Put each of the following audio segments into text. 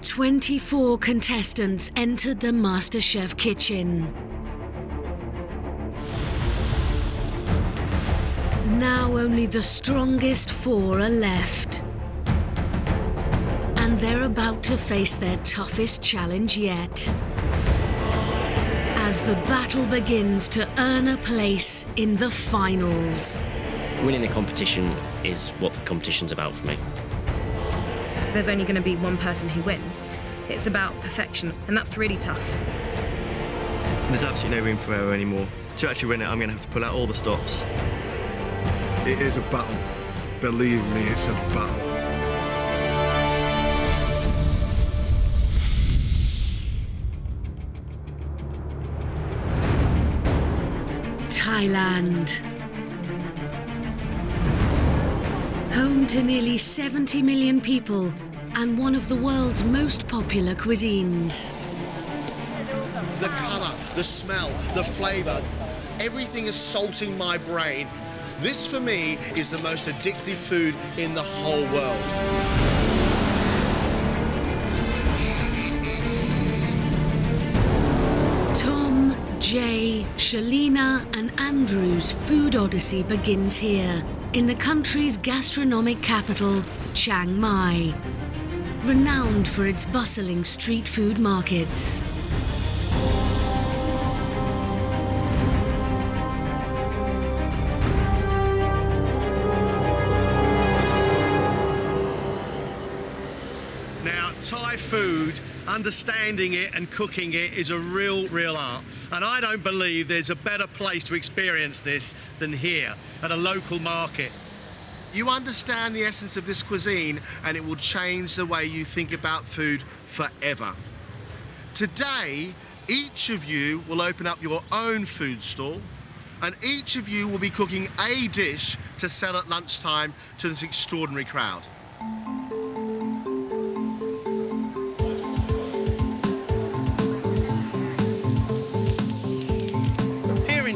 24 contestants entered the MasterChef kitchen. Now only the strongest 4 are left. And they're about to face their toughest challenge yet, as the battle begins to earn a place in the finals. Winning the competition is what the competition's about for me. There's only going to be one person who wins. It's about perfection, and that's really tough. There's absolutely no room for error anymore. To actually win it, I'm going to have to pull out all the stops. It is a battle. Believe me, it's a battle. Thailand. Home to nearly 70 million people and one of the world's most popular cuisines. The colour, the smell, the flavour, everything is salting my brain. This, for me, is the most addictive food in the whole world. Tom, Jay, Shalina and Andrew's food odyssey begins here, in the country's gastronomic capital, Chiang Mai, renowned for its bustling street food markets. Now, Thai food, understanding it and cooking it is a real art. And I don't believe there's a better place to experience this than here, at a local market. You understand the essence of this cuisine and it will change the way you think about food forever. Today, each of you will open up your own food stall and each of you will be cooking a dish to sell at lunchtime to this extraordinary crowd.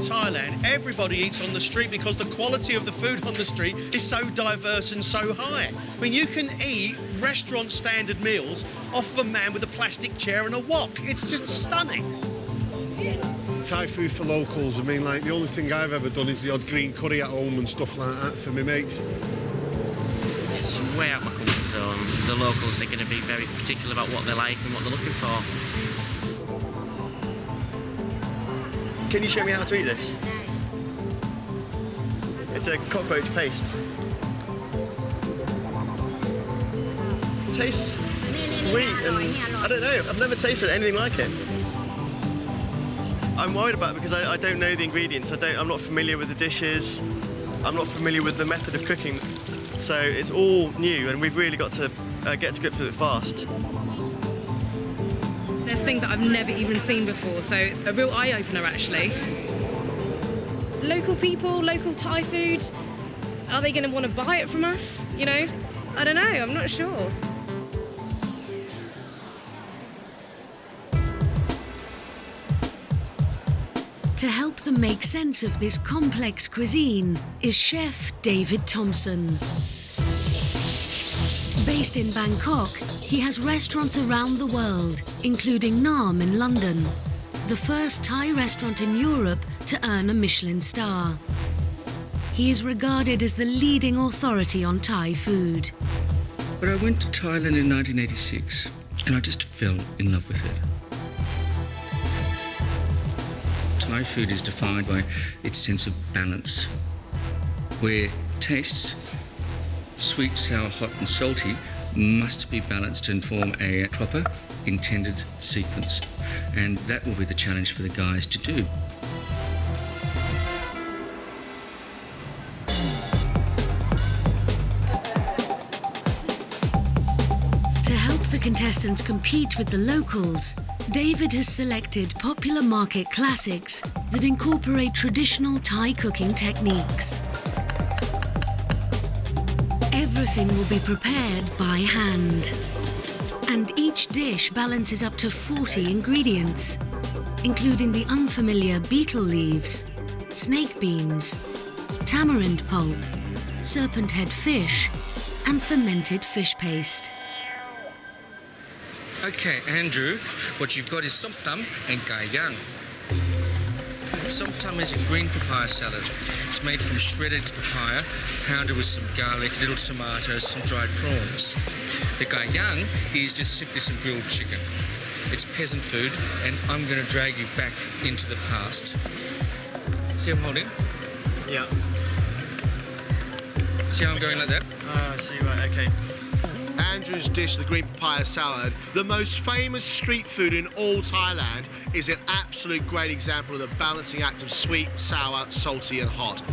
Thailand, everybody eats on the street because the quality of the food on the street is so diverse and so high. I mean, you can eat restaurant standard meals off of a man with a plastic chair and a wok. It's just stunning. Thai food for locals, I mean, like, the only thing I've ever done is the odd green curry at home and stuff like that for my mates. It's way out of my comfort zone. The locals are going to be very particular about what they like and what they're looking for. Can you show me how to eat this? It's a cockroach paste. It tastes sweet and I don't know, I've never tasted anything like it. I'm worried about it because I don't know the ingredients. I'm not familiar with the dishes. I'm not familiar with the method of cooking. So it's all new and we've really got to get to grips with it fast. There's things that I've never even seen before, so it's a real eye-opener, actually. Local people, local Thai food, are they going to want to buy it from us? You know, I don't know, I'm not sure. To help them make sense of this complex cuisine is chef David Thompson. Based in Bangkok, he has restaurants around the world, including Nam in London, the first Thai restaurant in Europe to earn a Michelin star. He is regarded as the leading authority on Thai food. But I went to Thailand in 1986 and I just fell in love with it. Thai food is defined by its sense of balance, where tastes, sweet, sour, hot and salty, must be balanced and form a proper, intended sequence. And that will be the challenge for the guys to do. To help the contestants compete with the locals, David has selected popular market classics that incorporate traditional Thai cooking techniques. Everything will be prepared by hand. And each dish balances up to 40 ingredients, including the unfamiliar beetle leaves, snake beans, tamarind pulp, serpent head fish, and fermented fish paste. Okay, Andrew, what you've got is som tam and gai yang. Som tam is a green papaya salad. It's made from shredded papaya, pounded with some garlic, little tomatoes, some dried prawns. The gai yang is just simply some grilled chicken. It's peasant food, and I'm going to drag you back into the past. See how I'm holding? Yeah. See how I'm going like that? I see, right, okay. Andrew's dish, the green papaya salad, the most famous street food in all Thailand, is an absolute great example of the balancing act of sweet, sour, salty and hot.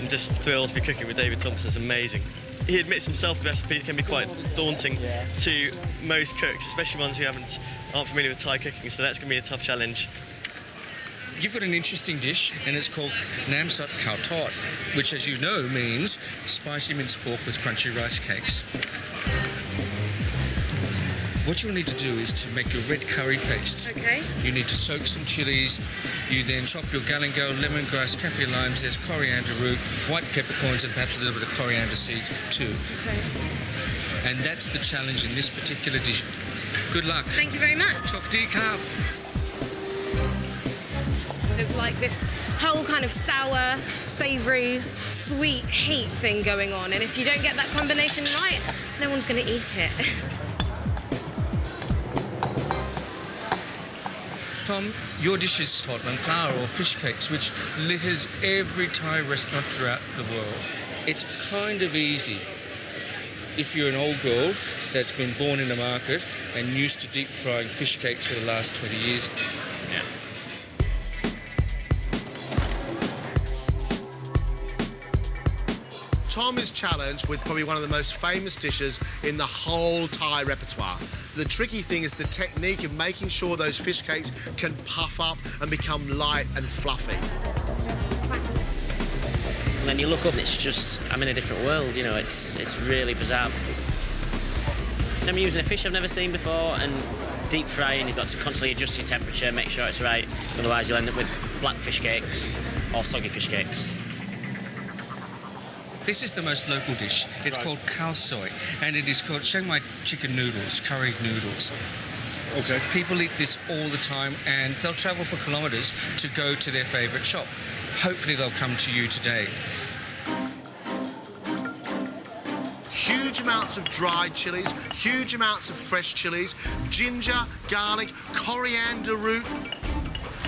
I'm just thrilled to be cooking with David Thompson. It's amazing. He admits himself the recipes can be quite daunting to most cooks, especially ones who aren't familiar with Thai cooking, so that's going to be a tough challenge. You've got an interesting dish, and it's called Nam Sot Khao Tot, which, as you know, means spicy minced pork with crunchy rice cakes. What you'll need to do is to make your red curry paste. Okay. You need to soak some chilies. You then chop your galangal, lemongrass, kaffir limes, there's coriander root, white peppercorns, and perhaps a little bit of coriander seed too. Okay. And that's the challenge in this particular dish. Good luck. Thank you very much. Chok di khao. There's like this whole kind of sour, savoury, sweet heat thing going on, and if you don't get that combination right, no one's going to eat it. Tom, your dish is totman flour or fish cakes, which litters every Thai restaurant throughout the world. It's kind of easy if you're an old girl that's been born in the market and used to deep frying fish cakes for the last 20 years. Yeah. Tom is challenged with probably one of the most famous dishes in the whole Thai repertoire. The tricky thing is the technique of making sure those fish cakes can puff up and become light and fluffy. And then you look up, it's just, I'm in a different world, you know, it's really bizarre. I'm using a fish I've never seen before, and deep frying, you've got to constantly adjust your temperature, make sure it's right, otherwise you'll end up with black fish cakes or soggy fish cakes. This is the most local dish. It's called khao soi, and it is called Chiang Mai chicken noodles, curried noodles. Okay. People eat this all the time, and they'll travel for kilometres to go to their favourite shop. Hopefully they'll come to you today. Huge amounts of dried chilies, huge amounts of fresh chilies, ginger, garlic, coriander root,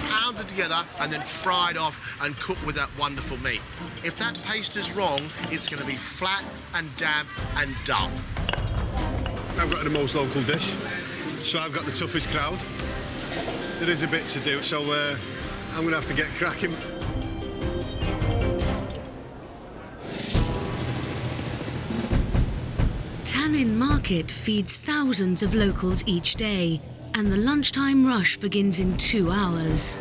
pounded together and then fried off and cooked with that wonderful meat. If that paste is wrong, it's going to be flat and damp and dull. I've got the most local dish, so I've got the toughest crowd. There is a bit to do, so I'm going to have to get cracking. Tannin Market feeds thousands of locals each day, and the lunchtime rush begins in 2 hours.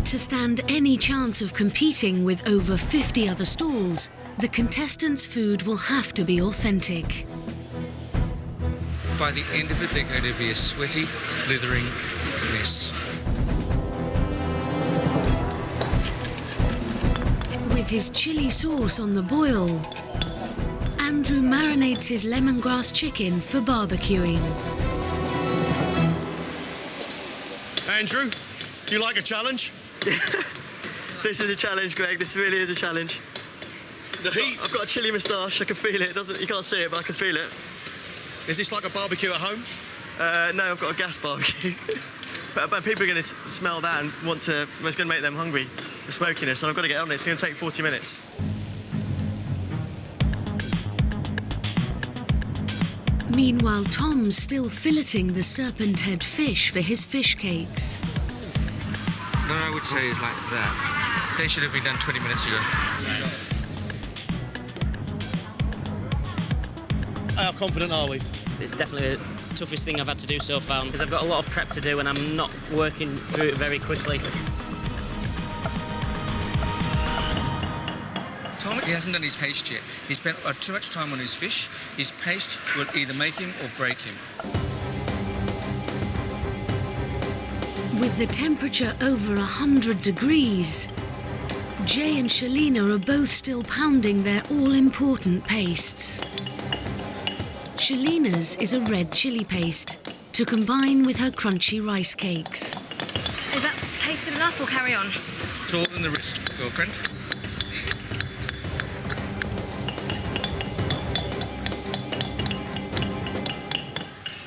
To stand any chance of competing with over 50 other stalls, the contestants' food will have to be authentic. By the end of it, they're going to be a sweaty, blithering mess. With his chili sauce on the boil, Andrew marinates his lemongrass chicken for barbecuing. Andrew, you like a challenge? This is a challenge, Greg. This really is a challenge. The heat. I've got a chilli moustache. I can feel it. You can't see it, but I can feel it. Is this like a barbecue at home? No, I've got a gas barbecue. but people are going to smell that and it's going to make them hungry, the smokiness, and I've got to get on it. It's going to take 40 minutes. Meanwhile, Tom's still filleting the serpent head fish for his fish cakes. What I would say is like that. They should have been done 20 minutes ago. How confident are we? It's definitely the toughest thing I've had to do so far, because I've got a lot of prep to do and I'm not working through it very quickly. Tom, he hasn't done his paste yet. He spent too much time on his fish. His paste will either make him or break him. With the temperature over 100 degrees, Jay and Shalina are both still pounding their all-important pastes. Shalina's is a red chili paste to combine with her crunchy rice cakes. Is that paste good enough or carry on? It's all in the wrist, girlfriend.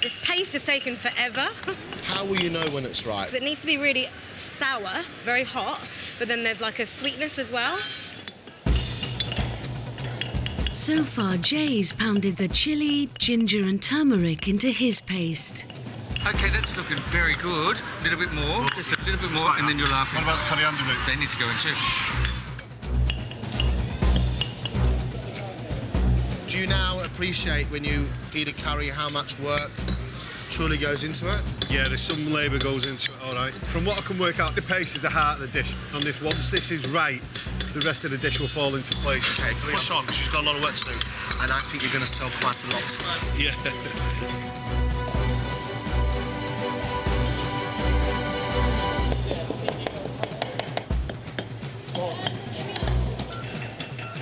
This paste has taken forever. How will you know when it's right? It needs to be really sour, very hot, but then there's like a sweetness as well. So far, Jay's pounded the chili, ginger and turmeric into his paste. Okay, that's looking very good. A little bit more, just a little bit more, Like and then that. you're laughing. What about the coriander root? They need to go in too. Do you now appreciate when you eat a curry how much work truly goes into it? Yeah, there's some labour goes into it, all right. From what I can work out, the paste is the heart of the dish. On this, once this is right, the rest of the dish will fall into place. Okay, push on, because you've got a lot of work to do, and I think you're going to sell quite a lot. Yeah.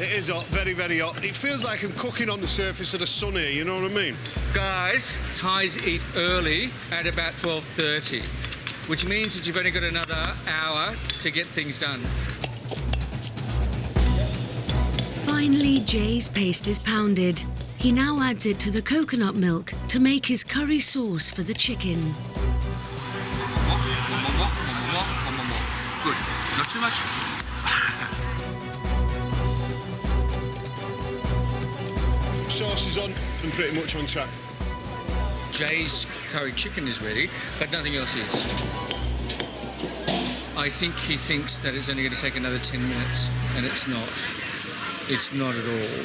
It is hot, very, very hot. It feels like I'm cooking on the surface of the sun here, you know what I mean? Guys, Thais eat early at about 12:30, which means that you've only got another hour to get things done. Finally, Jay's paste is pounded. He now adds it to the coconut milk to make his curry sauce for the chicken. Good. Not too much. Sauce is on and pretty much on track. Jay's curry chicken is ready, but nothing else is. I think he thinks that it's only going to take another 10 minutes, and it's not. It's not at all.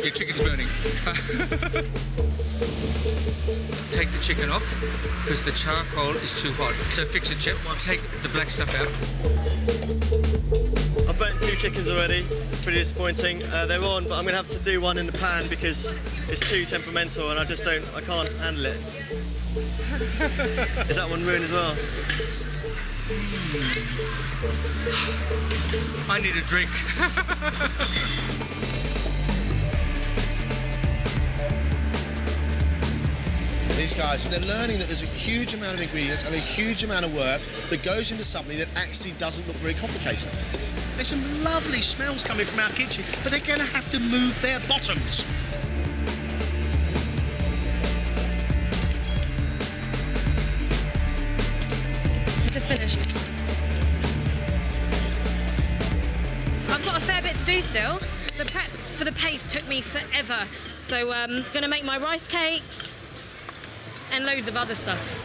Your chicken's burning. Take the chicken off, because the charcoal is too hot. So fix it, chef. Take the black stuff out. I've burnt 2 chickens already. Pretty disappointing. They're on, but I'm going to have to do one in the pan because it's too temperamental and I can't handle it. Is that one ruined as well? I need a drink. These guys, they're learning that there's a huge amount of ingredients and a huge amount of work that goes into something that actually doesn't look very complicated. There's some lovely smells coming from our kitchen, but they're going to have to move their bottoms. Just finished. I've got a fair bit to do still. The prep for the paste took me forever. So I'm going to make my rice cakes and loads of other stuff.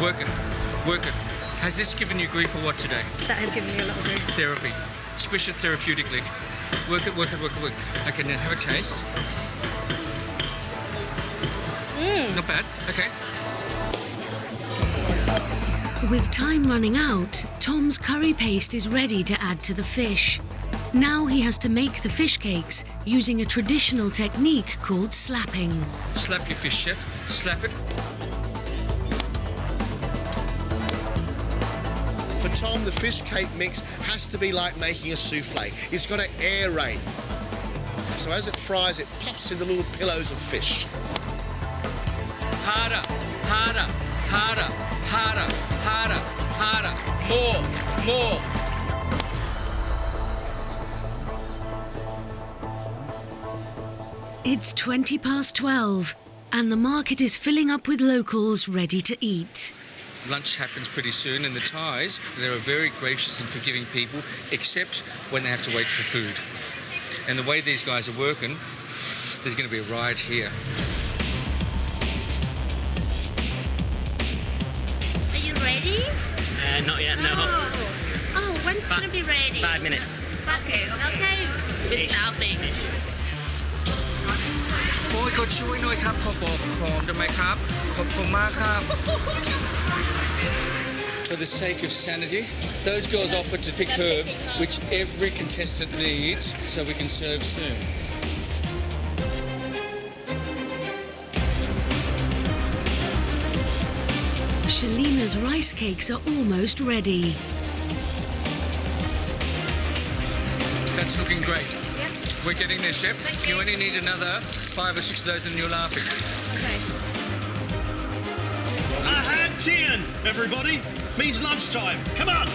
Work it. Work it. Has this given you grief or what today? That has given me a lot of grief. Therapy. Squish it therapeutically. Work it, work it, work it, work. Okay, now have a taste. Not bad. Okay. With time running out, Tom's curry paste is ready to add to the fish. Now he has to make the fish cakes using a traditional technique called slapping. Slap your fish, chef. Slap it. For Tom, the fish cake mix has to be like making a souffle. It's got to aerate. So as it fries, it pops into little pillows of fish. Harder, harder, harder, harder, harder, harder. More, more. It's 12:20 and the market is filling up with locals ready to eat. Lunch happens pretty soon, and the Thais, they're very gracious and forgiving people, except when they have to wait for food. And the way these guys are working, there's going to be a riot here. Are you ready? Not yet, no. Oh, when's gonna be ready? 5 minutes. 5 minutes, okay. We're starving. โอ้ยก็ช่วยหน่อยครับขอบอกของได้ไหมครับขอบคุณมากครับ For the sake of sanity, those girls offered to pick herbs, which every contestant needs, so we can serve soon. Shalina's rice cakes are almost ready. That's looking great. Yep. We're getting there, Chef. Thank You you. only need another 5 or 6 of those and you're laughing. Okay. Ahantian, everybody. Means lunchtime. Come on.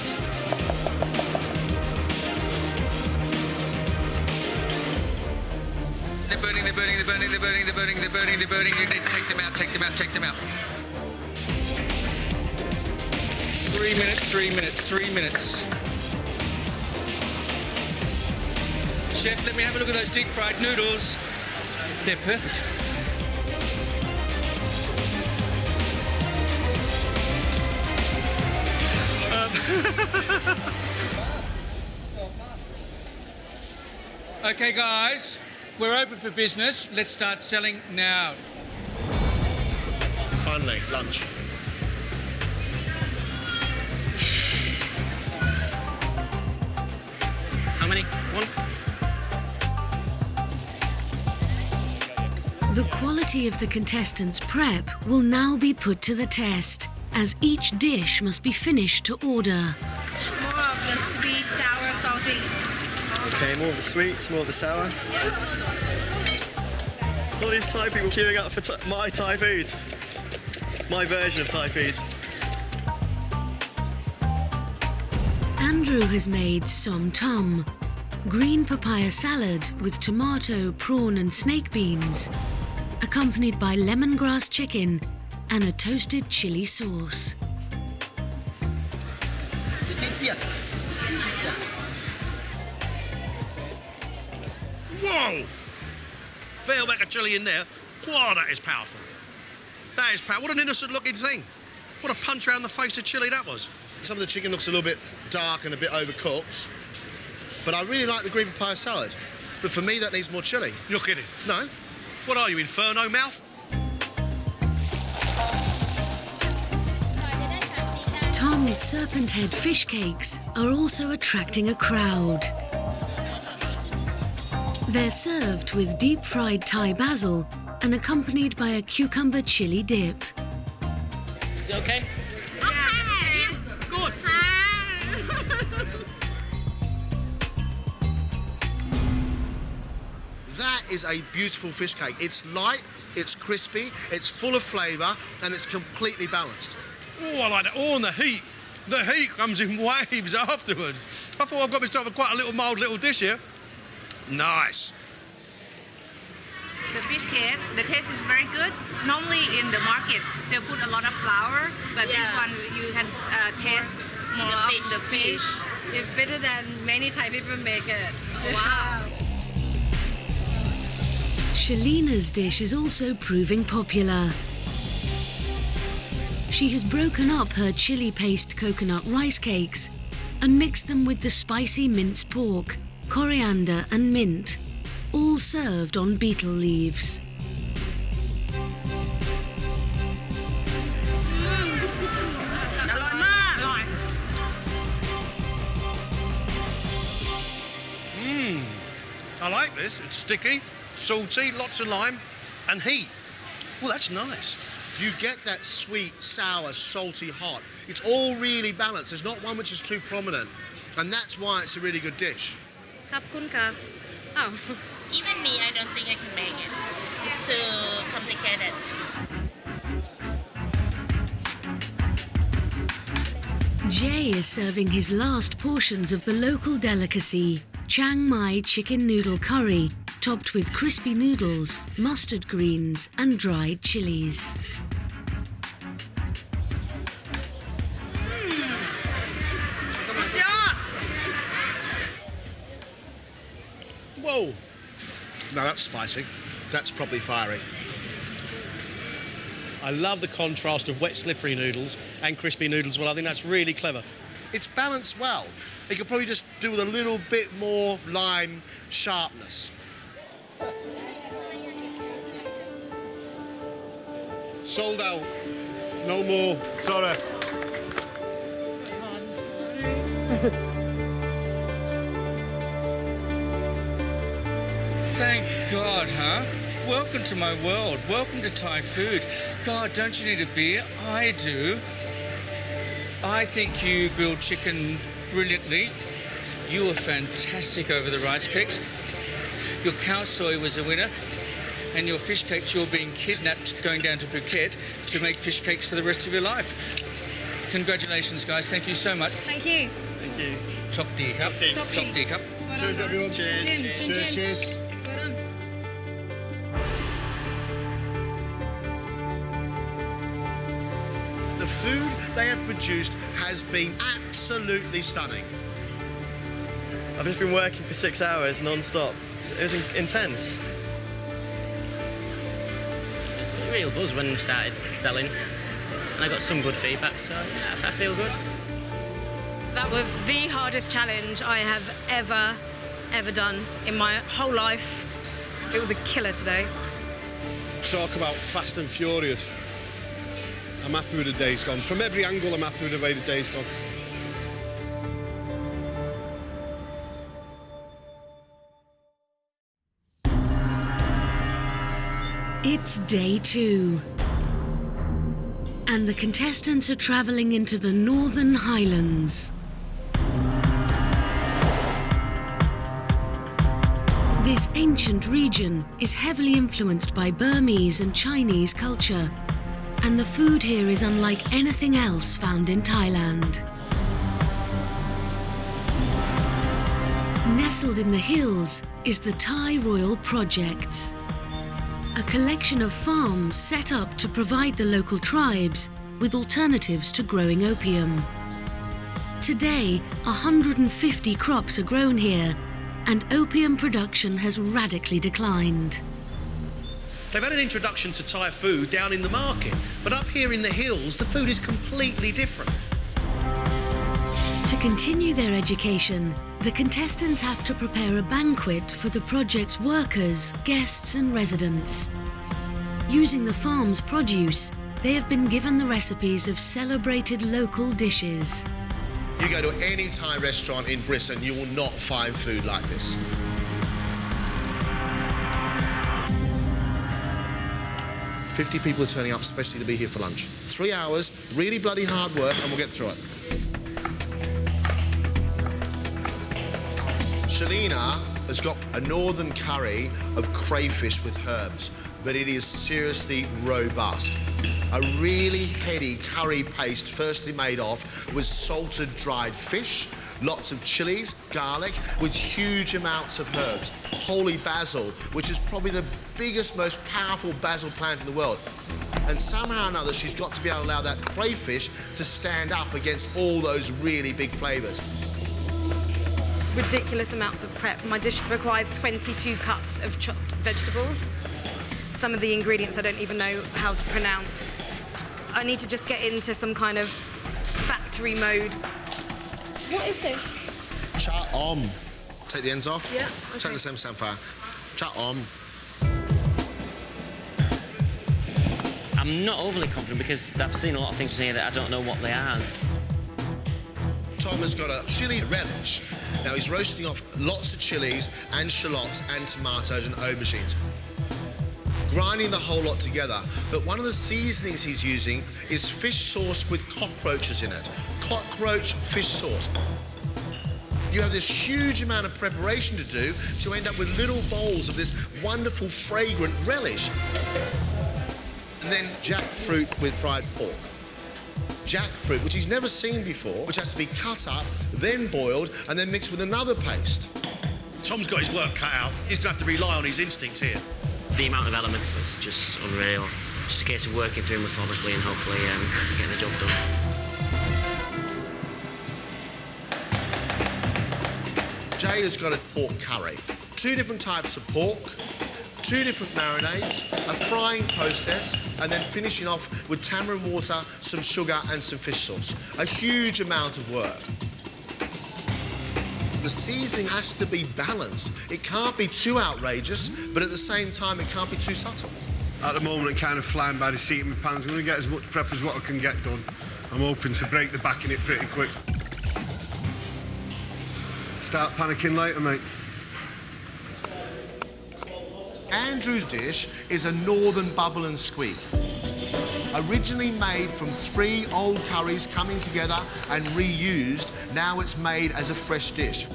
They're burning, they're burning, they're burning, they're burning, they're burning, they're burning, they're burning. You need to take them out, take them out, take them out. 3 minutes, 3 minutes, 3 minutes. Chef, let me have a look at those deep fried noodles. They're perfect. Okay, guys, we're open for business. Let's start selling now. Finally, lunch. How many? One? The quality of the contestants' prep will now be put to the test, as each dish must be finished to order. More of the sweet, sour, salty. Okay, more of the sweets, more of the sour. All these Thai people queuing up for my Thai food. My version of Thai food. Andrew has made som tam, green papaya salad with tomato, prawn and snake beans, accompanied by lemongrass chicken and a toasted chili sauce. Delicious. Delicious. Whoa! Fair whack of chilli in there. Wow, that is powerful. That is powerful. What an innocent-looking thing. What a punch around the face of chilli that was. Some of the chicken looks a little bit dark and a bit overcooked, but I really like the green papaya salad. But for me, that needs more chilli. You're kidding. No? What are you, Inferno mouth? Tom's serpent head fish cakes are also attracting a crowd. They're served with deep-fried Thai basil and accompanied by a cucumber chili dip. Is it okay? Okay. Good. That is a beautiful fish cake. It's light, it's crispy, it's full of flavour, and it's completely balanced. Oh, I like that. Oh, and the heat. The heat comes in waves afterwards. I thought I've got myself quite a little mild little dish here. Nice. The fish cake, the taste is very good. Normally in the market, they put a lot of flour, but this one you can taste more of the fish. It's better than many Thai people make it. Wow. Shalina's dish is also proving popular. She has broken up her chili paste coconut rice cakes and mixed them with the spicy minced pork, coriander and mint, all served on betel leaves. I like this. It's sticky, salty, lots of lime, and heat. Well, that's nice. You get that sweet, sour, salty, hot. It's all really balanced. There's not one which is too prominent. And that's why it's a really good dish. ขอบคุณค่ะ Oh. Even me, I don't think I can make it. It's too complicated. Jay is serving his last portions of the local delicacy, Chiang Mai chicken noodle curry, topped with crispy noodles, mustard greens and dried chilies. Whoa! No, that's spicy. That's probably fiery. I love the contrast of wet, slippery noodles and crispy noodles. Well, I think that's really clever. It's balanced well. You could probably just do with a little bit more lime sharpness. Sold out. No more. Sorry. Thank God, huh? Welcome to my world. Welcome to Thai food. God, don't you need a beer? I do. I think you grilled chicken brilliantly. You were fantastic over the rice cakes. Your cow soy was a winner. And your fish cakes, you're being kidnapped going down to Phuket to make fish cakes for the rest of your life. Congratulations, guys. Thank you so much. Thank you. Thank you. Chop D cup. Chop D cup. Well Cheers, done, everyone. guys. Cheers. Cheers, cheers. Well done. The food they had produced has been absolutely stunning. I've just been working for 6 hours non-stop. It was intense. It's a real buzz when we started selling, and I got some good feedback, so yeah, I feel good. That was the hardest challenge I have ever done in my whole life. It was a killer today. Talk about fast and furious. I'm happy with the day's gone. From every angle, I'm happy with the way the day's gone. It's day 2. And the contestants are travelling into the northern Highlands. This ancient region is heavily influenced by Burmese and Chinese culture, and the food here is unlike anything else found in Thailand. Nestled in the hills is the Thai Royal Projects, a collection of farms set up to provide the local tribes with alternatives to growing opium. Today, 150 crops are grown here, and opium production has radically declined. They've had an introduction to Thai food down in the market, but up here in the hills, the food is completely different. To continue their education, the contestants have to prepare a banquet for the project's workers, guests and residents. Using the farm's produce, they have been given the recipes of celebrated local dishes. You go to any Thai restaurant in Brisbane, you will not find food like this. "50 people are turning up especially to be here for lunch. 3 hours, really bloody hard work, and we'll get through it. Shalina has got a northern curry of crayfish with herbs, but it is seriously robust. A really heady curry paste firstly made off with salted dried fish, lots of chilies, garlic, with huge amounts of herbs. Holy basil, which is probably the biggest, most powerful basil plant in the world. And somehow or another, she's got to be able to allow that crayfish to stand up against all those really big flavours. Ridiculous amounts of prep. My dish requires 22 cups of chopped vegetables. Some of the ingredients I don't even know how to pronounce. I need to just get into some kind of factory mode. What is this? Cha om. Take the ends off. Yeah. Okay. Take the same samphire. Cha om. I'm not overly confident because I've seen a lot of things here that I don't know what they are. Tom has got a chilli relish. Now he's roasting off lots of chilies and shallots and tomatoes and aubergines. Grinding the whole lot together, but one of the seasonings he's using is fish sauce with cockroaches in it. Cockroach fish sauce. You have this huge amount of preparation to do to end up with little bowls of this wonderful fragrant relish. And then jackfruit with fried pork. Jackfruit, which he's never seen before, which has to be cut up, then boiled, and then mixed with another paste. Tom's got his work cut out. He's going to have to rely on his instincts here. The amount of elements is just unreal. Just a case of working through methodically and hopefully getting the job done. Jay has got a pork curry. 2 different types of pork, 2 different marinades, a frying process, and then finishing off with tamarind water, some sugar and some fish sauce. A huge amount of work. The seasoning has to be balanced. It can't be too outrageous, but at the same time, it can't be too subtle. At the moment, I'm kind of flying by the seat of my pants. I'm going to get as much prep as what I can get done. I'm hoping to break the back in it pretty quick. Start panicking later, mate. Andrew's dish is a northern bubble and squeak. Originally made from 3 old curries coming together and reused, now it's made as a fresh dish.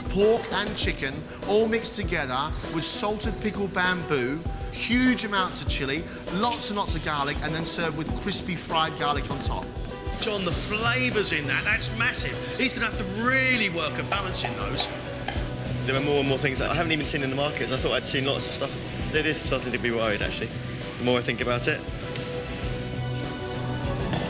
Pork and chicken all mixed together with salted pickled bamboo, huge amounts of chilli, lots and lots of garlic, and then served with crispy fried garlic on top. John, the flavours in that's massive. He's going to have to really work at balancing those. There are more and more things that I haven't even seen in the markets. I thought I'd seen lots of stuff. It is starting to be worried, actually, the more I think about it.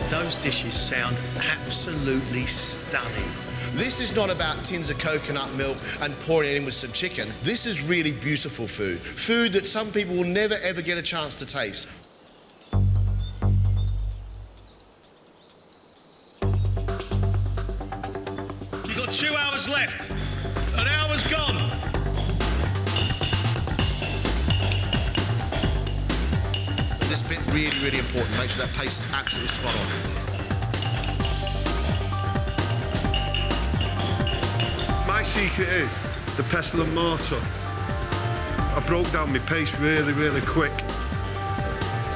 Those dishes sound absolutely stunning. This is not about tins of coconut milk and pouring it in with some chicken. This is really beautiful food. Food that some people will never, ever get a chance to taste. You've got 2 hours left. An hour's gone. This bit really, really important. Make sure that paste is absolutely spot on. My secret is the pestle and mortar. I broke down my paste really, really quick.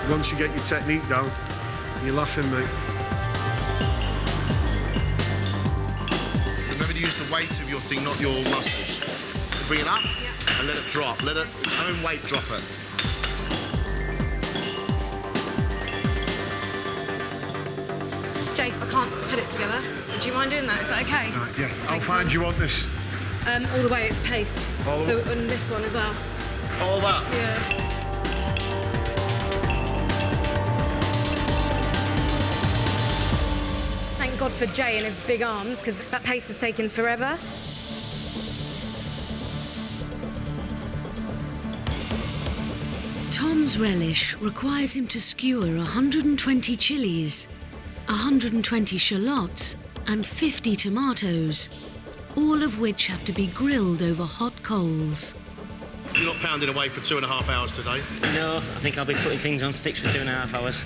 Once you get your technique down, you're laughing, mate. Remember to use the weight of your thing, not your muscles. Bring it up and let it drop. Let its own weight drop it. Jake, I can't put it together. Do you mind doing that? Is that okay? Right, yeah, I'll find you on this. All the way it's paste. So on this one as well. All that? Yeah. Thank God for Jay and his big arms, because that paste was taking forever. Tom's relish requires him to skewer 120 chilies, 120 shallots and 50 tomatoes, all of which have to be grilled over hot coals. You're not pounding away for 2.5 hours today? No, I think I'll be putting things on sticks for 2.5 hours.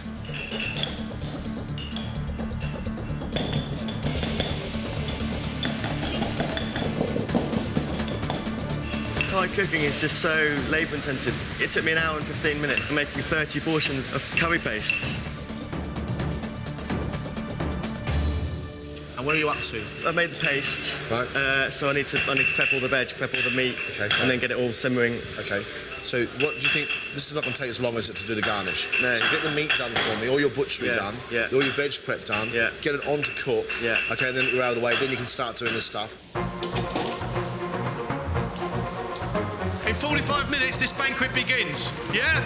Thai cooking is just so labour intensive. It took me 1 hour and 15 minutes making 30 portions of curry paste. And what are you up to? I made the paste, right? So I need to prep all the veg, prep all the meat, and then get it all simmering. Okay. So what do you think? This is not going to take as long as it to do the garnish. No. So get the meat done for me, all your butchery done, all your veg prep done. Yeah. Get it on to cook. Yeah. Okay, and then you're out of the way. Then you can start doing this stuff. In 45 minutes, this banquet begins. Yeah?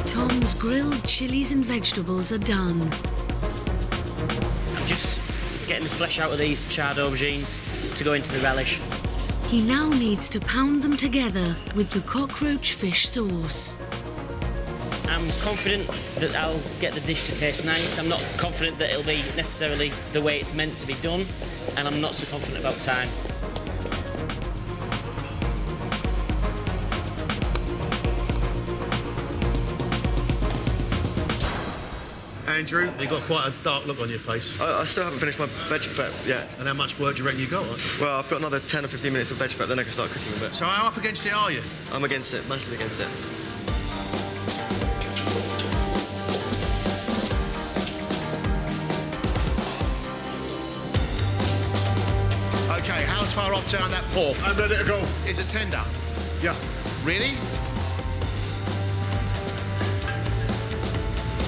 Tom's grilled chilies and vegetables are done. I'm just getting the flesh out of these charred aubergines to go into the relish. He now needs to pound them together with the cockroach fish sauce. I'm confident that I'll get the dish to taste nice. I'm not confident that it'll be necessarily the way it's meant to be done, and I'm not so confident about time. Andrew, you've got quite a dark look on your face. I still haven't finished my veg prep yet. And how much work do you reckon you got? Well, I've got another 10 or 15 minutes of veg prep, then I can start cooking a bit. So how up against it are you? I'm against it, massively against it. Okay, how far off down that pork? I'm ready to go. Is it tender? Yeah. Really?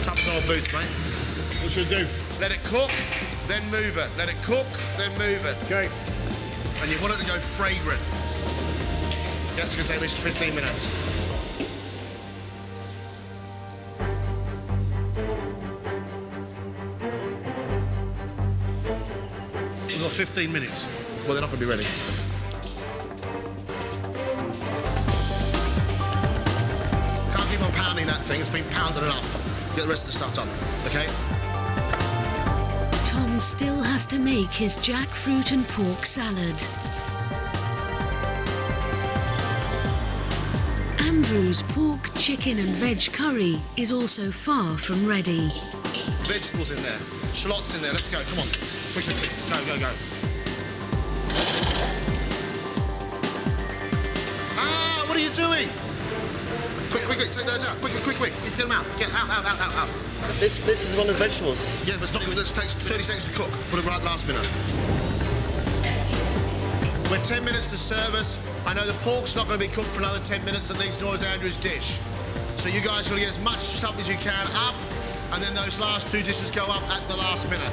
Tough as old boots, mate. What should I do? Let it cook, then move it. Let it cook, then move it. Okay. And you want it to go fragrant. Yeah, it's going to take at least 15 minutes. We've got 15 minutes. Well, they're not going to be ready. Can't keep on pounding that thing. It's been pounded enough. Get the rest of the stuff done, OK? Tom still has to make his jackfruit and pork salad. Andrew's pork, chicken and veg curry is also far from ready. Vegetables in there. Shallots in there. Let's go. Come on. Quick, quick, quick. Go, go, go. Ah, what are you doing? Quick, quick, quick. Take those out. Quick, quick, quick, quick. Get them out. Get out, out, out, out, out. This is one of the vegetables. Yeah, but it's not good. It takes 30 seconds to cook. Put it right last minute. We're 10 minutes to service. I know the pork's not going to be cooked for another 10 minutes at least, nor is Andrew's dish. So you guys got to get as much stuff as you can up, and then those last two dishes go up at the last minute.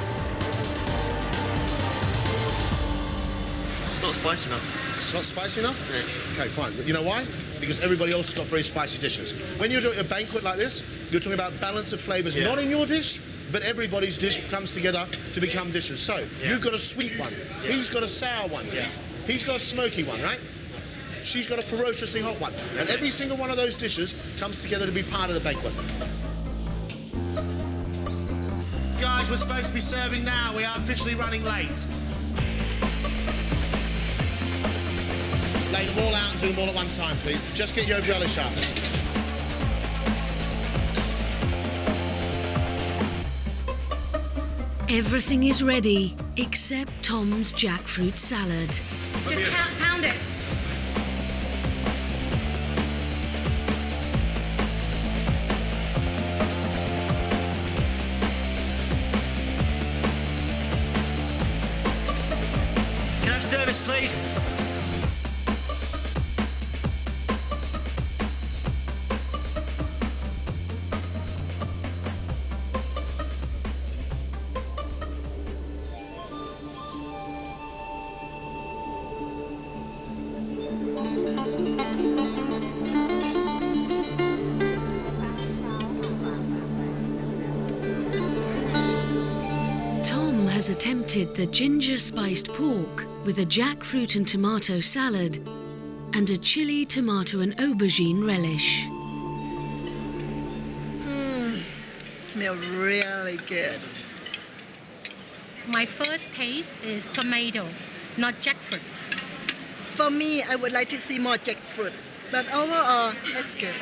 It's not spicy enough. It's not spicy enough? Yeah. Okay, fine. You know why? Because everybody else has got very spicy dishes. When you're doing a banquet like this, you're talking about balance of flavours, not in your dish, but everybody's dish comes together to become dishes. So, you've got a sweet one, he's got a sour one, he's got a smoky one, right? She's got a ferociously hot one. And every single one of those dishes comes together to be part of the banquet. Guys, we're supposed to be serving now. We are officially running late. Lay them all out and do them all at one time, please. Just get your umbrella sharp. Everything is ready except Tom's jackfruit salad. Just pound it. Can I have service, please? Tom has attempted the ginger spiced pork with a jackfruit and tomato salad and a chili, tomato and aubergine relish. Smell really good. My first taste is tomato, not jackfruit. For me, I would like to see more jackfruit, but overall, it's good.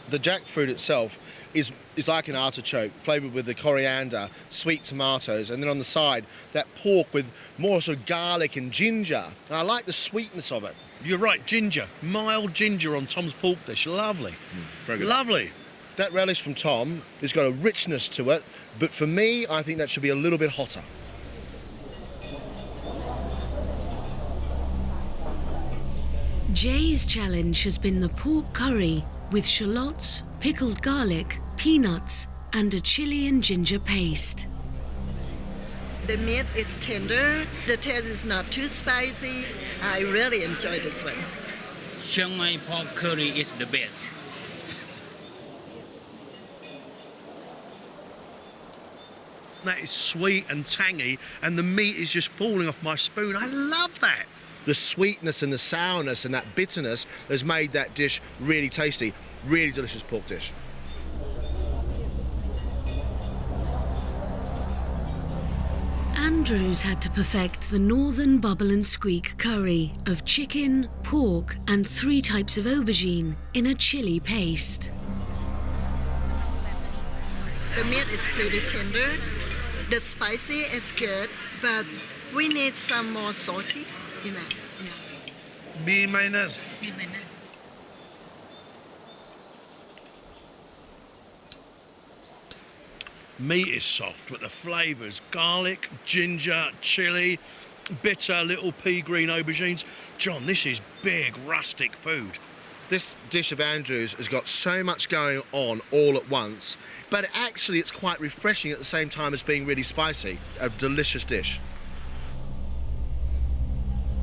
The jackfruit itself is like an artichoke, flavoured with the coriander, sweet tomatoes, and then on the side, that pork with more sort of garlic and ginger. And I like the sweetness of it. You're right, ginger. Mild ginger on Tom's pork dish. Lovely. Very good. Lovely. That relish from Tom has got a richness to it, but for me, I think that should be a little bit hotter. Jay's challenge has been the pork curry with shallots, pickled garlic, peanuts and a chili and ginger paste. The meat is tender, the taste is not too spicy. I really enjoy this one. Chiang Mai pork curry is the best. That is sweet and tangy, and the meat is just falling off my spoon. I love that. The sweetness and the sourness and that bitterness has made that dish really tasty. Really delicious pork dish. Andrews had to perfect the northern bubble and squeak curry of chicken, pork and 3 types of aubergine in a chili paste. The meat is pretty tender. The spicy is good, but we need some more salty in it. B minus. Meat is soft, but the flavours, garlic, ginger, chilli, bitter little pea green aubergines. John, this is big, rustic food. This dish of Andrews has got so much going on all at once, but actually it's quite refreshing at the same time as being really spicy. A delicious dish.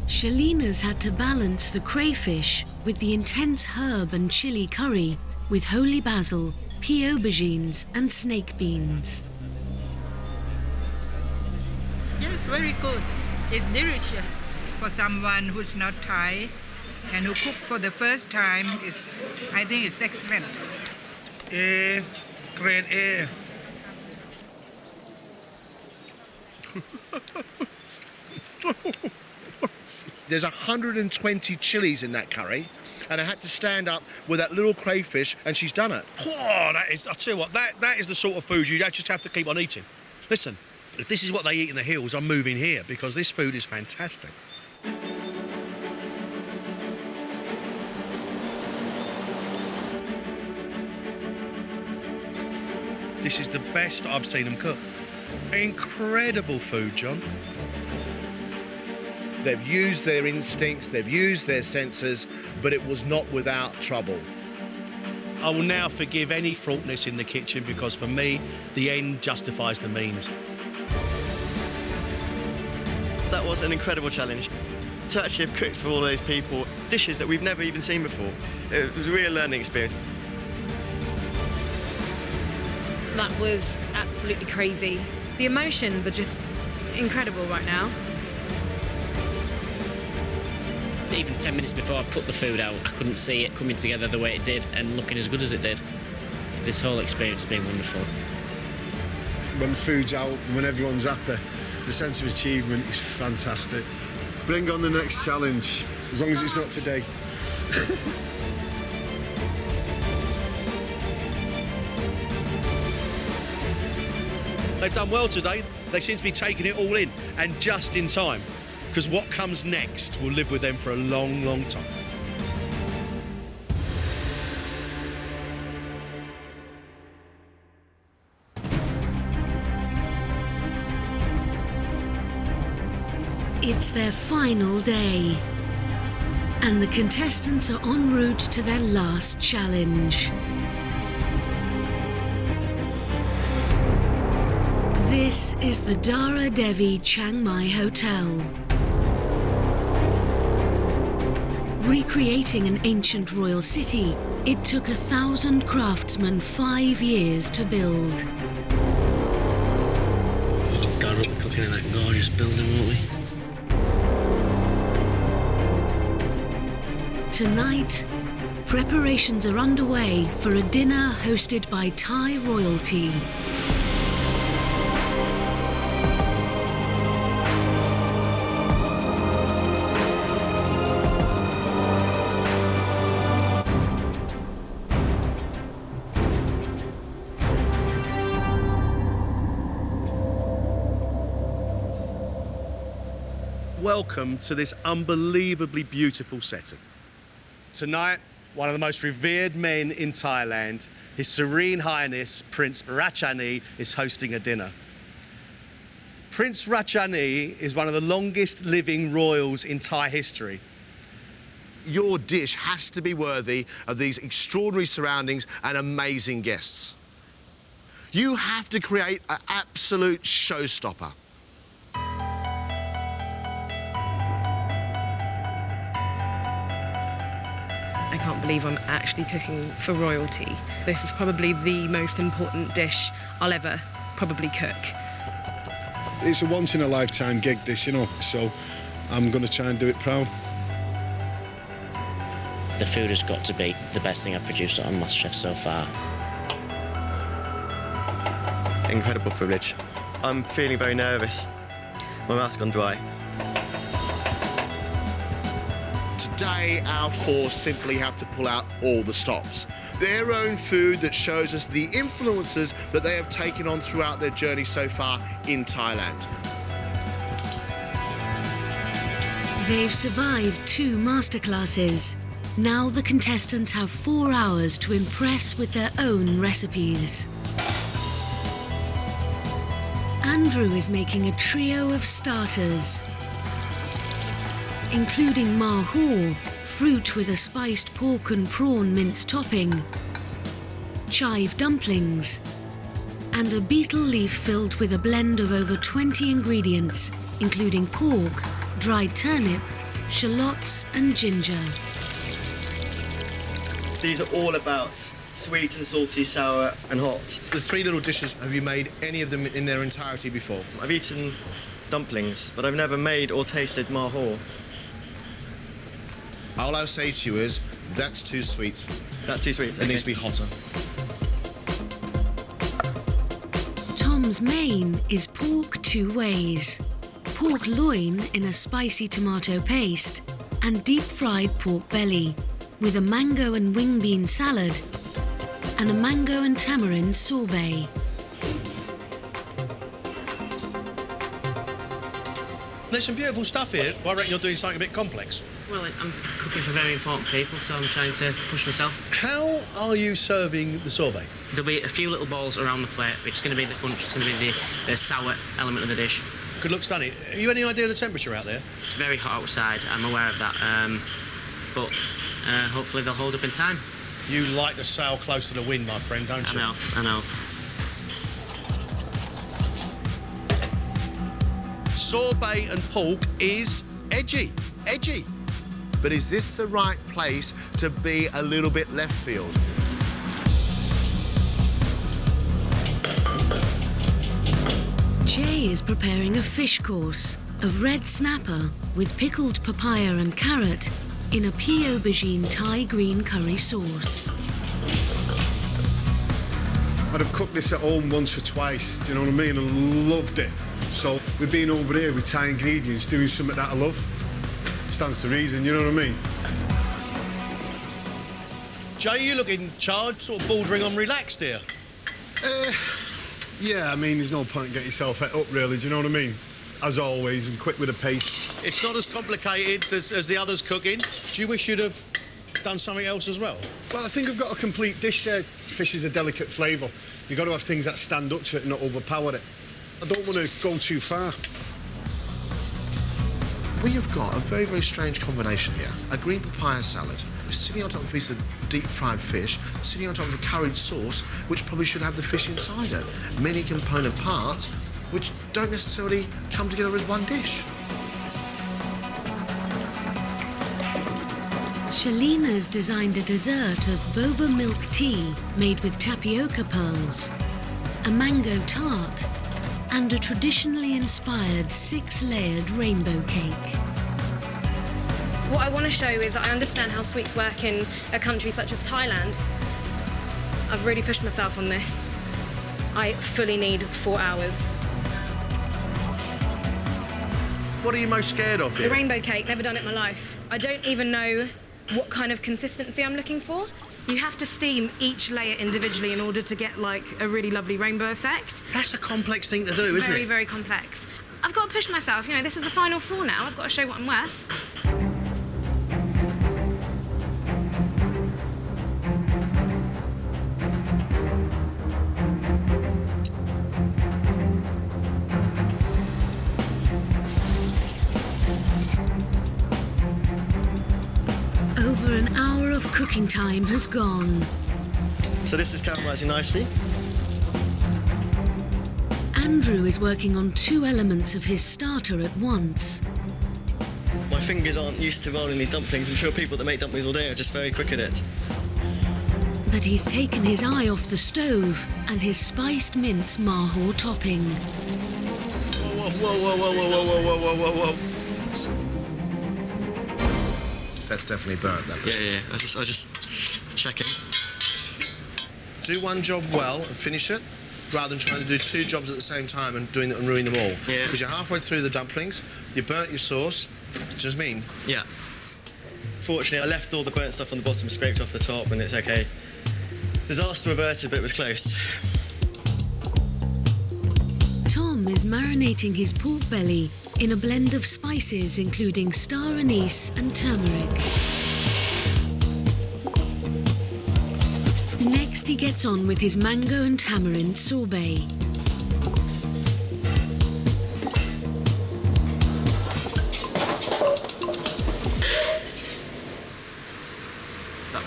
Shalina's had to balance the crayfish with the intense herb and chili curry with holy basil, pea aubergines and snake beans. Yes, very good. It's delicious. For someone who's not Thai and who cook for the first time, I think it's excellent. Grade A. There's 120 chilies in that curry, and I had to stand up with that little crayfish, and she's done it. Oh, I'll tell you what, that is the sort of food you just have to keep on eating. Listen, if this is what they eat in the hills, I'm moving here because this food is fantastic. This is the best I've seen them cook. Incredible food, John. They've used their instincts, they've used their senses, but it was not without trouble. I will now forgive any fraughtness in the kitchen because for me, the end justifies the means. That was an incredible challenge. To actually have cooked for all those people dishes that we've never even seen before. It was a real learning experience. That was absolutely crazy. The emotions are just incredible right now. Even 10 minutes before I put the food out, I couldn't see it coming together the way it did and looking as good as it did. This whole experience has been wonderful. When the food's out, when everyone's happy, the sense of achievement is fantastic. Bring on the next challenge, as long as it's not today. They've done well today. They seem to be taking it all in, and just in time, because what comes next will live with them for a long, long time. It's their final day, and the contestants are en route to their last challenge. This is the Dara Devi Chiang Mai Hotel. Recreating an ancient royal city, it took 1,000 craftsmen 5 years to build. Just got up cooking in that gorgeous building, won't we? Tonight, preparations are underway for a dinner hosted by Thai royalty. Welcome to this unbelievably beautiful setting. Tonight, one of the most revered men in Thailand, His Serene Highness Prince Ratchani, is hosting a dinner. Prince Ratchani is one of the longest living royals in Thai history. Your dish has to be worthy of these extraordinary surroundings and amazing guests. You have to create an absolute showstopper. I can't believe I'm actually cooking for royalty. This is probably the most important dish I'll ever probably cook. It's a once-in-a-lifetime gig, this, you know, so I'm going to try and do it proud. The food has got to be the best thing I've produced on MasterChef so far. Incredible privilege. I'm feeling very nervous. My mouth's gone dry. Today, our four simply have to pull out all the stops. Their own food that shows us the influences that they have taken on throughout their journey so far in Thailand. They've survived 2 masterclasses. Now the contestants have 4 hours to impress with their own recipes. Andrew is making a trio of starters, including ma ho, fruit with a spiced pork and prawn mince topping, chive dumplings, and a beetle leaf filled with a blend of over 20 ingredients, including pork, dried turnip, shallots and ginger. These are all about sweet and salty, sour and hot. The 3 little dishes, have you made any of them in their entirety before? I've eaten dumplings, but I've never made or tasted ma ho. All I'll say to you is, that's too sweet. That's too sweet. It needs to be hotter. Tom's main is pork 2 ways. Pork loin in a spicy tomato paste and deep-fried pork belly, with a mango and wing bean salad and a mango and tamarind sorbet. There's some beautiful stuff here. I reckon you're doing something a bit complex. Well, I'm cooking for very important people, so I'm trying to push myself. How are you serving the sorbet? There'll be a few little balls around the plate, which is going to be the punch, it's going to be the sour element of the dish. Good look, stunning. Have you any idea of the temperature out there? It's very hot outside, I'm aware of that, but hopefully they'll hold up in time. You like to sail close to the wind, my friend, don't you? I know. Sorbet and pork is edgy. But is this the right place to be a little bit left field? Jay is preparing a fish course of red snapper with pickled papaya and carrot in a pea aubergine Thai green curry sauce. I'd have cooked this at home once or twice, do you know what I mean, and loved it. So we've been over here with Thai ingredients, doing something that I love. Stands to reason, you know what I mean? Jay, you look in charge, sort of bordering on relaxed here. Yeah, I mean, there's no point in getting yourself het up, really, do you know what I mean? As always, and quick with the pace. It's not as complicated as the others cooking. Do you wish you'd have done something else as well? Well, I think I've got a complete dish there. Fish is a delicate flavour. You've got to have things that stand up to it and not overpower it. I don't want to go too far. We have got a very, very strange combination here. A green papaya salad, sitting on top of a piece of deep-fried fish, sitting on top of a curried sauce, which probably should have the fish inside it. Many component parts, which don't necessarily come together as one dish. Shalina's designed a dessert of boba milk tea made with tapioca pearls, a mango tart, and a traditionally inspired 6-layered rainbow cake. What I want to show is I understand how sweets work in a country such as Thailand. I've really pushed myself on this. I fully need 4 hours. What are you most scared of here? The rainbow cake, never done it in my life. I don't even know what kind of consistency I'm looking for. You have to steam each layer individually in order to get, like, a really lovely rainbow effect. That's a complex thing to do, isn't it? It's very, very complex. I've got to push myself. You know, this is a final 4 now. I've got to show what I'm worth. Over an hour of cooking time has gone. So this is caramelising nicely. Andrew is working on 2 elements of his starter at once. My fingers aren't used to rolling these dumplings. I'm sure people that make dumplings all day are just very quick at it. But he's taken his eye off the stove and his spiced mince mahor topping. Whoa. That's definitely burnt, that bit. Yeah. I just checking. Do one job well and finish it, rather than trying to do 2 jobs at the same time and doing it and ruining them all. Yeah. Because you're halfway through the dumplings, you burnt your sauce. Do you know what I mean? Yeah. Fortunately, I left all the burnt stuff on the bottom, scraped off the top, and it's okay. Disaster averted, but it was close. Tom is marinating his pork belly in a blend of spices including star anise and turmeric. Next, he gets on with his mango and tamarind sorbet.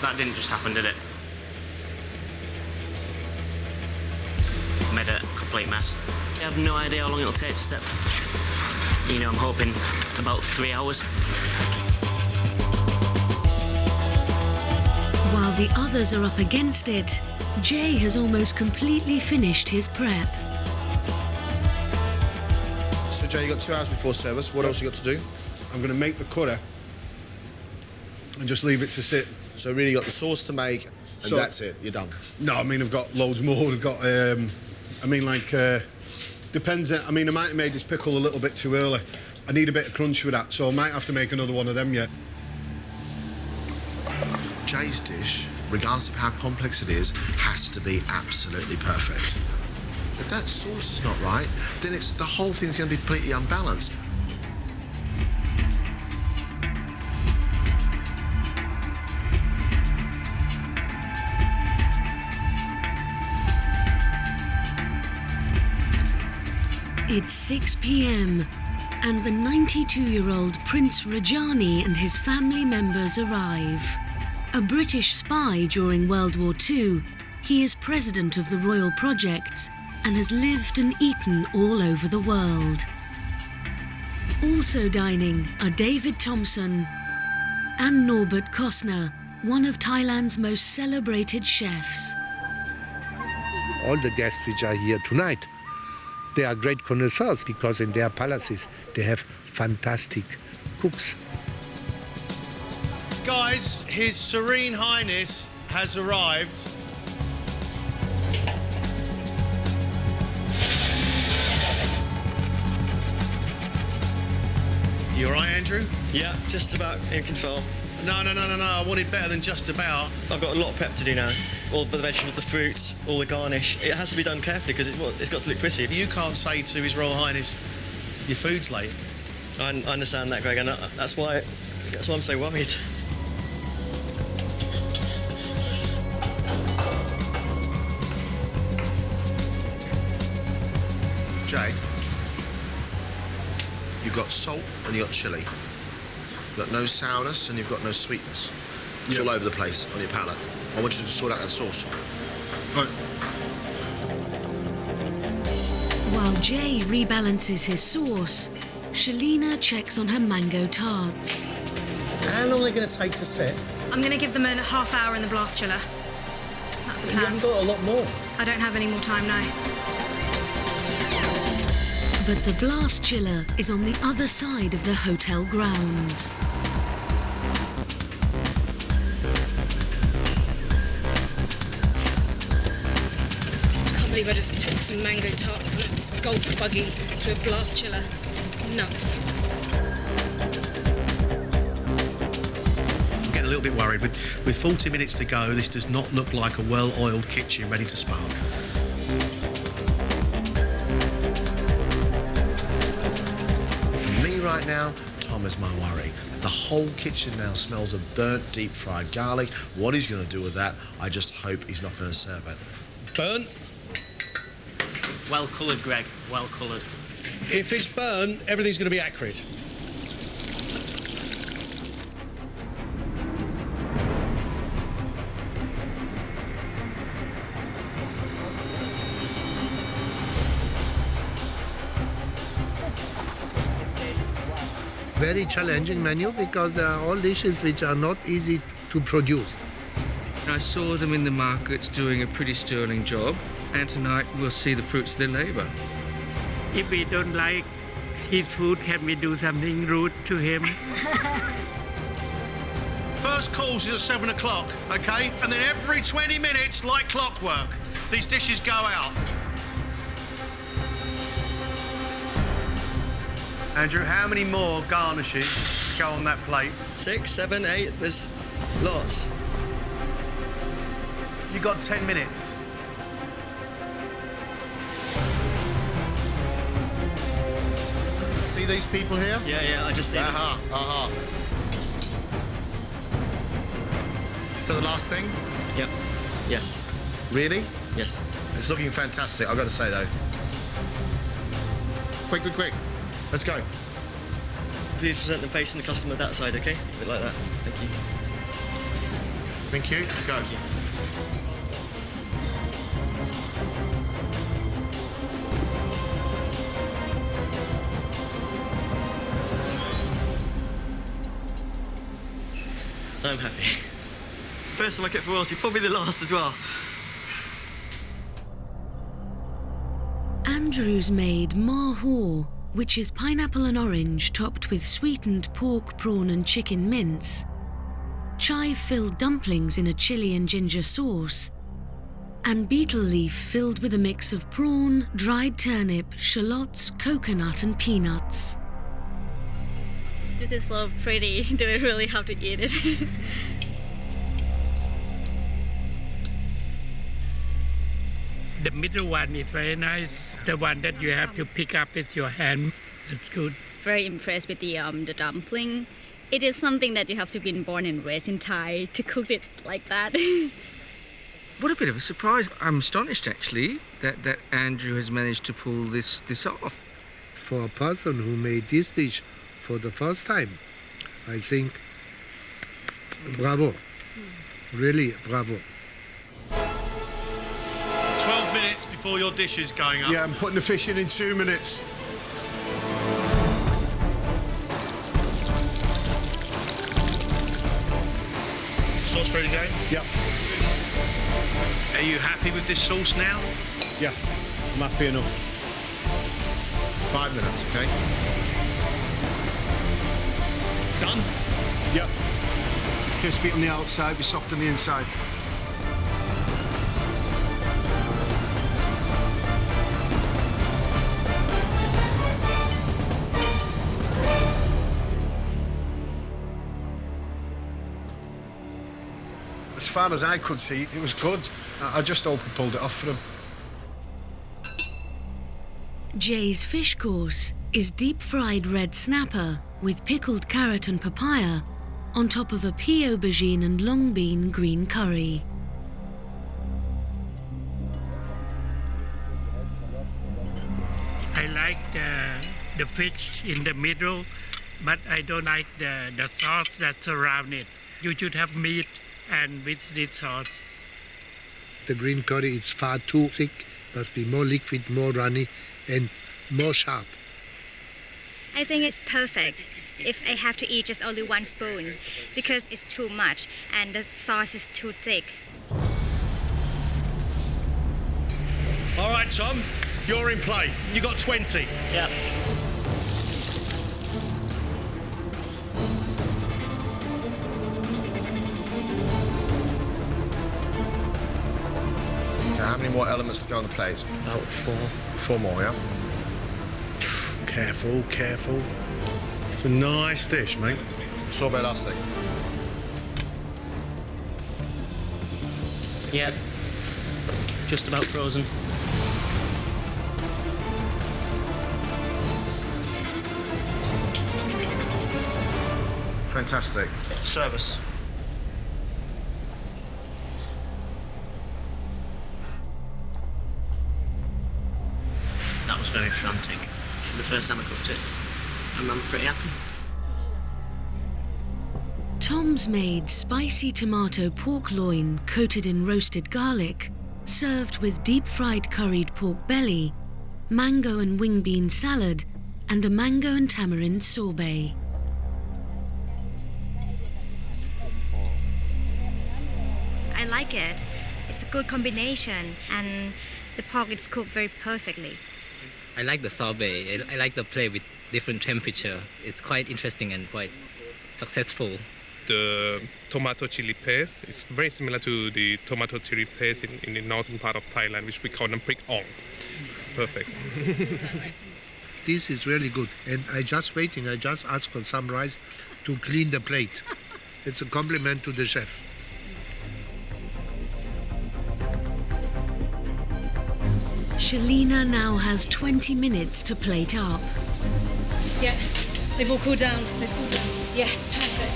That didn't just happen, did it? Made a complete mess. I have no idea how long it'll take to set. You know, I'm hoping about 3 hours. While the others are up against it, Jay has almost completely finished his prep. So, Jay, you got 2 hours before service. What else you got to do? I'm going to make the curry and just leave it to sit. So, really, you got the sauce to make, and that's it. You're done. No, I mean, I've got loads more. I've got, depends. I mean, I might have made this pickle a little bit too early. I need a bit of crunch with that, so I might have to make another one of them yet. Jay, Jay's dish, regardless of how complex it is, has to be absolutely perfect. If that sauce is not right, then the whole thing's going to be completely unbalanced. It's 6 p.m. and the 92-year-old Prince Rajani and his family members arrive. A British spy during World War II, he is president of the Royal Projects and has lived and eaten all over the world. Also dining are David Thompson and Norbert Kostner, one of Thailand's most celebrated chefs. All the guests which are here tonight, they are great connoisseurs because in their palaces they have fantastic cooks. Guys, His Serene Highness has arrived. You all right, Andrew? Yeah, just about in control. No, I wanted better than just about. I've got a lot of prep to do now. All the vegetables, the fruits, all the garnish. It has to be done carefully because it's got to look pretty. You can't say to His Royal Highness, your food's late. I understand that, Greg, and that's why I'm so worried. Jay, you've got salt and you've got chilli. You've got no sourness and you've got no sweetness. It's all over the place on your palate. I want you to sort out that sauce. Right. While Jay rebalances his sauce, Shalina checks on her mango tarts. How long are they going to take to set? I'm going to give them a half hour in the blast chiller. That's the plan. You haven't got a lot more. I don't have any more time now. But the blast chiller is on the other side of the hotel grounds. I can't believe I just took some mango tarts and a golf buggy to a blast chiller. Nuts. I'm getting a little bit worried. With 40 minutes to go, this does not look like a well-oiled kitchen ready to spark. For me right now, Tom is my worry. The whole kitchen now smells of burnt deep-fried garlic. What he's going to do with that, I just hope he's not going to serve it. Burnt? Well coloured, Greg, well coloured. If it's burnt, everything's going to be acrid. Very challenging menu because there are all dishes which are not easy to produce. I saw them in the markets doing a pretty sterling job, and tonight we'll see the fruits of their labour. If we don't like his food, can we do something rude to him? First course is at 7 o'clock, OK? And then every 20 minutes, like clockwork, these dishes go out. Andrew, how many more garnishes go on that plate? 6, 7, 8, there's lots. You got 10 minutes. See these people here? Yeah, I just see them. Aha. So the last thing? Yep. Yes. Really? Yes. It's looking fantastic, I've got to say, though. Quick. Let's go. Please present them facing the customer that side, OK? A bit like that. Thank you. Thank you. Go. Thank you. I'm happy. First time I kept royalty, probably the last as well. Andrew's made ma hor, which is pineapple and orange topped with sweetened pork, prawn and chicken mince, chive-filled dumplings in a chili and ginger sauce, and beetle leaf filled with a mix of prawn, dried turnip, shallots, coconut and peanuts. This is so pretty. Do I really have to eat it? The middle one is very nice. The one that you have to pick up with your hand, it's good. Very impressed with the dumpling. It is something that you have to be born and raised in Thai to cook it like that. What a bit of a surprise. I'm astonished, actually, that Andrew has managed to pull this off. For a person who made this dish for the first time, I think, bravo. Really, bravo. 12 minutes before your dish is going up. Yeah, I'm putting the fish in 2 minutes. Sauce ready, Dave? Yeah. Are you happy with this sauce now? Yeah, I'm happy enough. 5 minutes, okay? Done? Yeah. Crispy on the outside, be soft on the inside. As far as I could see, it was good. I just hope I pulled it off for him. Jay's fish course is deep-fried red snapper with pickled carrot and papaya on top of a pea aubergine and long bean green curry. I like the fish in the middle, but I don't like the sauce that surround it. You should have meat and with this sauce. The green curry is far too thick, must be more liquid, more runny, and more sharp. I think it's perfect if I have to eat just only 1 spoon because it's too much and the sauce is too thick. All right, Tom, you're in play. You got 20. Yeah. Okay, how many more elements to go on the plate? About 4. 4 more, yeah? Careful, careful. It's a nice dish, mate. Sorbet last thing. Yeah. Just about frozen. Fantastic. Service. That was very frantic. For the first time I cooked it, I'm pretty happy. Tom's made spicy tomato pork loin coated in roasted garlic, served with deep-fried curried pork belly, mango and wing bean salad, and a mango and tamarind sorbet. I like it. It's a good combination and the pork is cooked very perfectly. I like the sorbet. I like the play with different temperature. It's quite interesting and quite successful. The tomato chili paste is very similar to the tomato chili paste in the northern part of Thailand, which we call namprik ong. Perfect. This is really good. And I just asked for some rice to clean the plate. It's a compliment to the chef. Shalina now has 20 minutes to plate up. Yeah, they've all cooled down. They've cooled down. Yeah, perfect.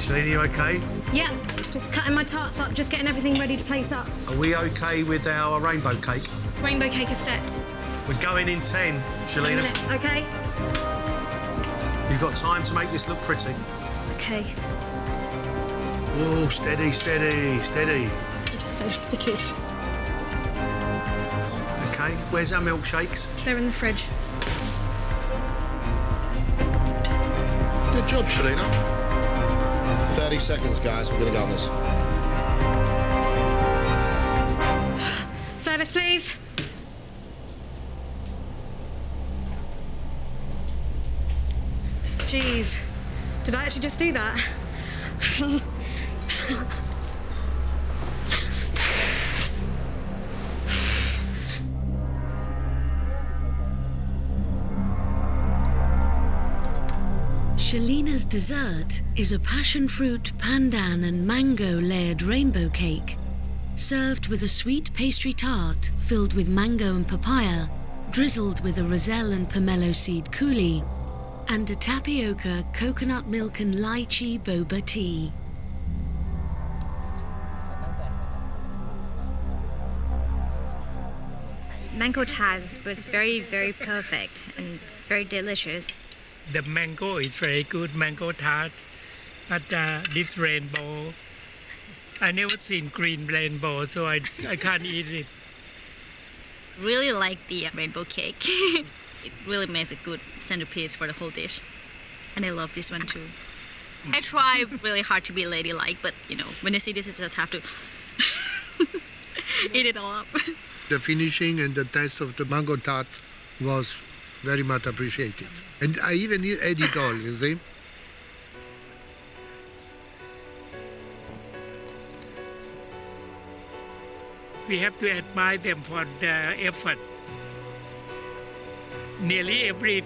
Shalina, you okay? Yeah, just cutting my tarts up, just getting everything ready to plate up. Are we okay with our rainbow cake? Rainbow cake is set. We're going in 10, Shalina. 10 minutes, okay? You've got time to make this look pretty. Okay. Oh, steady, steady, steady. It's so sticky. Okay, where's our milkshakes? They're in the fridge. Good job, Shalina. 30 seconds, guys. We're going to go on this. Service, please. Jeez, did I actually just do that? Shalina's dessert is a passion fruit, pandan and mango layered rainbow cake, served with a sweet pastry tart filled with mango and papaya, drizzled with a roselle and pomelo seed coulis, and a tapioca, coconut milk and lychee boba tea. Mango tart was very, very perfect and very delicious. The mango is very good, mango tart. But this rainbow, I never seen green rainbow, so I can't eat it. Really like the rainbow cake. It really makes a good centerpiece for the whole dish. And I love this one too. I try really hard to be ladylike, but you know, when I see this, I just have to eat it all up. The finishing and the taste of the mango tart was very much appreciated. And I even ate it all, you see. We have to admire them for the effort. Nearly every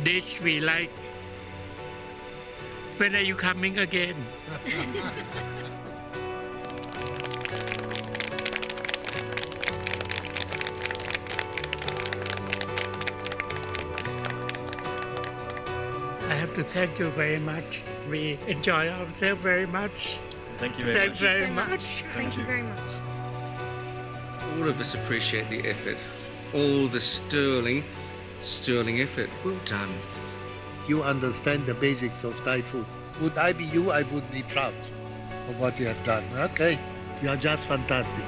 dish we like. When are you coming again? I have to thank you very much. We enjoy ourselves very much. Thank you very much. Thanks very much. Thank you very much. All of us appreciate the effort, all the sterling effort. Well done. You understand the basics of Thai food. Would I be you, I would be proud of what you have done. Okay, you are just fantastic.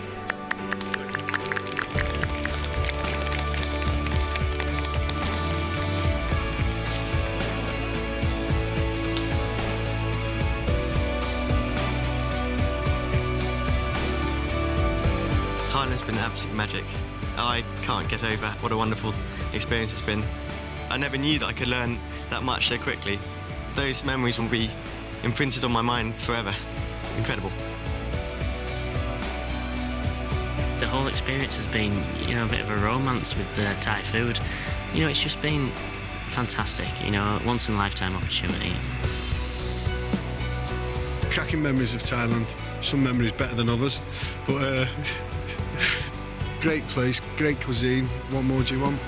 Thailand's been absolute magic. I can't get over what a wonderful experience it's been. I never knew that I could learn that much so quickly. Those memories will be imprinted on my mind forever. Incredible. The whole experience has been, a bit of a romance with Thai food. It's just been fantastic, once in a lifetime opportunity. Cracking memories of Thailand. Some memories better than others, but great place, great cuisine. What more do you want?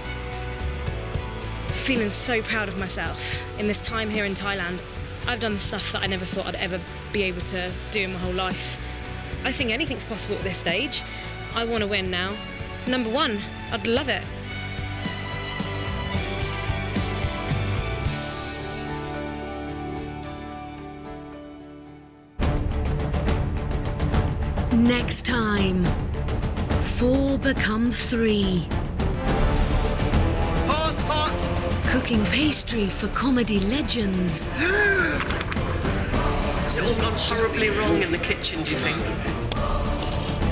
Feeling so proud of myself. In this time here in Thailand, I've done stuff that I never thought I'd ever be able to do in my whole life. I think anything's possible at this stage. I want to win now. Number one, I'd love it. Next time, 4 become 3. Hot, hot! Cooking pastry for comedy legends. Has it all gone horribly wrong in the kitchen, do you think?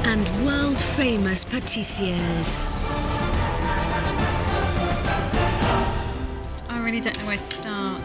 And world-famous patissiers. I really don't know where to start.